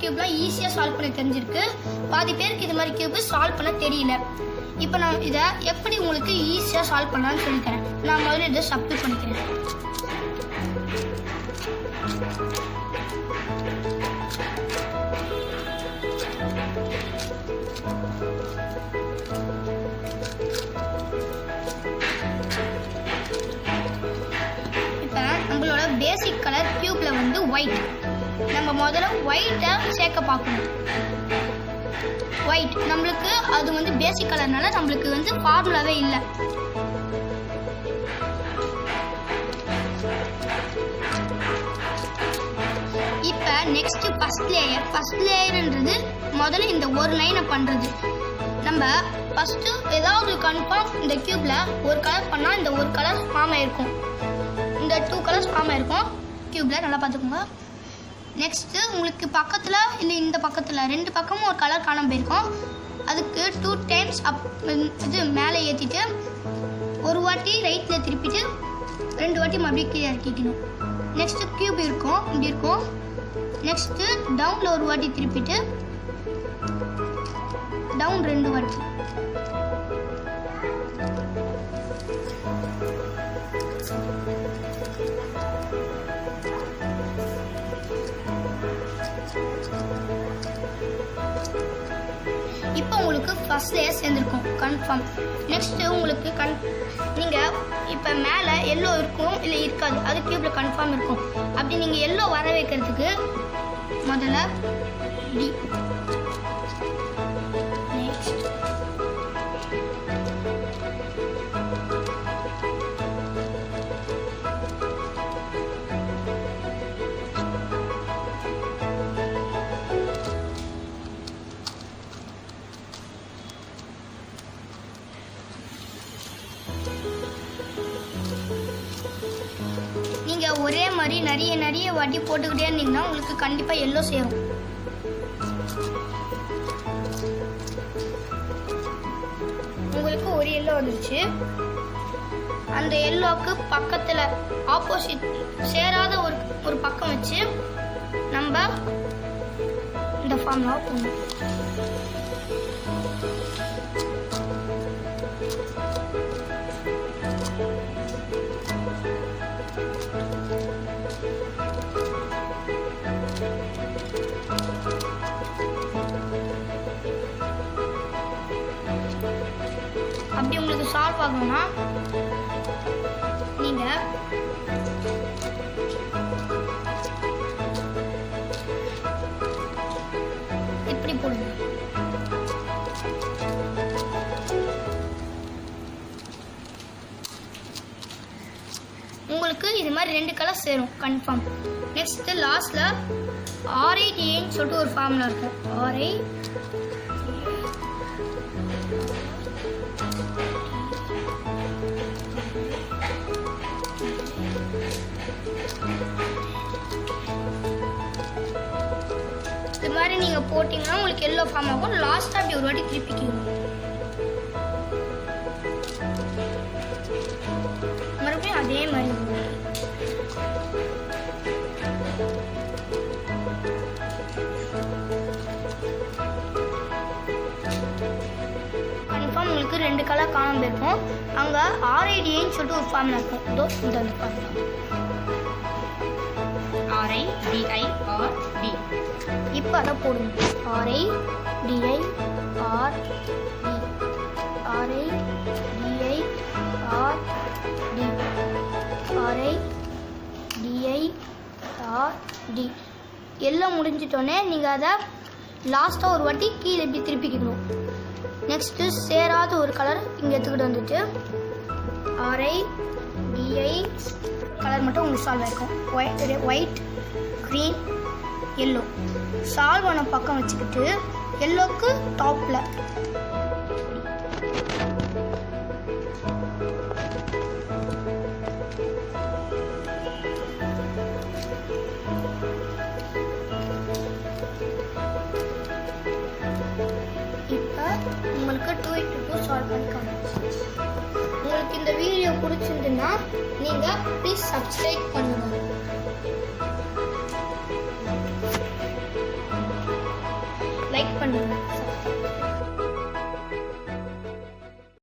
கியூப்லாம் ஈஸியாக சால்வ் பண்ண தெரிஞ்சிருக்கு. பாதி பேருக்கு இது மாதிரி கியூப் சால்வ் பண்ண தெரியல. இப்போ நான் இதை எப்படி உங்களுக்கு ஈஸியாக சால்வ் பண்ணலான்னு சொல்லித்தரேன். நான் முதல்ல இதை சப்ஸ்டிட் பண்ணிக்கிறேன். இப்போ நம்மளோட பேசிக் கலர் கியூப்ல வந்து ஒயிட். நம்ம முதல்ல ஒயிட்டை சேர்க்க பார்க்கணும். ஒயிட் நம்மளுக்கு அது வந்து பேசிக் கலர்னால நம்மளுக்கு வந்து ஃபார்முலாவே இல்லை. இப்போ நெக்ஸ்ட் ஃபர்ஸ்ட் லேயர்ன்றது முதல்ல இந்த ஒரு லைனை பண்ணுறது. நம்ம ஃபஸ்ட்டு ஏதாவது கன்ஃபார்ம் இந்த கியூப்ல ஒரு கலர் பண்ணால் இந்த ஒரு கலர் ஃபார்ம் ஆயிருக்கும். இந்த 2 கலர்ஸ் ஃபார்ம் ஆயிருக்கும் கியூப்ல, நல்லா பார்த்துக்கோங்க. நெக்ஸ்ட்டு உங்களுக்கு பக்கத்தில் இல்லை இந்த பக்கத்தில் 2 பக்கமும் ஒரு கலர் காணாமல் போயிருக்கும். அதுக்கு 2 டைம்ஸ் இது மேலே ஏற்றிட்டு ஒரு வாட்டி ரைட்டில் திருப்பிட்டு 2 வாட்டி மறுபடியும் கீழே இறக்கிக்கணும். நெக்ஸ்ட்டு கியூப் இருக்கும், இப்படி இருக்கும். நெக்ஸ்ட்டு டவுனில் ஒரு வாட்டி திருப்பிட்டு டவுன் 2 வாட்டி. இப்போ உங்களுக்கு ஃபர்ஸ்ட் லேயர் சேர்ந்துருக்கும் கன்ஃபார்ம். நெக்ஸ்ட்டு உங்களுக்கு நீங்கள் இப்போ மேலே எல்லோ இருக்கும் இல்லை இருக்காது, அது கியூப்ல கன்ஃபார்ம் இருக்கும். அப்படி நீங்கள் எல்லோ வர வைக்கிறதுக்கு முதல்ல டி, நெக்ஸ்ட் நீங்கள் ஒரே மாதிரி நிறைய வாட்டி போட்டுக்கிட்டே இருந்தீங்கன்னா உங்களுக்கு கண்டிப்பாக எல்லோ சேரும். உங்களுக்கு ஒரு எல்லோ வந்துருச்சு. அந்த எல்லோவுக்கு பக்கத்தில் ஆப்போசிட் சேராத ஒரு பக்கம் வச்சு நம்ம இந்த ஃபார்முலா போடணும். அப்படி உங்களுக்கு சால்வ் ஆகணும்னா நீங்க இப்படி போடுங்க. உங்களுக்கு இது மாதிரி 2 கலர் சேரும் கன்ஃபார்ம். நெக்ஸ்ட் லாஸ்ட்ல RIDன்னு சொல்லிட்டு ஒரு ஃபார்முலா இருக்கு. RI இது மாதிரி நீங்க போட்டீங்கன்னா உங்களுக்கு எல்லோ ஃபார்ம் ஆகும். லாஸ்டா அப்படி ஒரு வாட்டி திருப்பிக்கணும். மறுபடியும் அதே மாதிரி கன்ஃபார்ம் உங்களுக்கு 2 கலர் காணாம இருக்கும். அங்க RIDன்னு சொல்லிட்டு ஒரு ஃபார்முலா இருக்கும். இதோ இந்த ஃபார்முலா RIDIRD. இப்போ அதை போடுங்க. RIDIRD எல்லாம் முடிஞ்சிட்டோன்னே நீங்கள் அதை லாஸ்ட்டாக ஒரு வாட்டி கீழே இப்படி திருப்பிக்கணும். நெக்ஸ்ட்டு சேராத ஒரு கலர் இங்கே எடுத்துக்கிட்டு வந்துட்டு RIDI கலர் மட்டும் உங்களுக்கு சால்வ் ஆகிருக்கும். ஒயிட், க்ரீன், எல்லோ சால்வ் ஆன பக்கம் வச்சுக்கிட்டு எல்லோக்கு டாப்பில் உங்களுக்கு 2x2 சால்வ் பண்ணி காமிக்கிறேன். உங்களுக்கு இந்த வீடியோ பிடிச்சிருந்துன்னா நீங்கள் ப்ளீஸ் சப்ஸ்கிரைப் பண்ணுங்கள். லைக் பண்ணுங்க.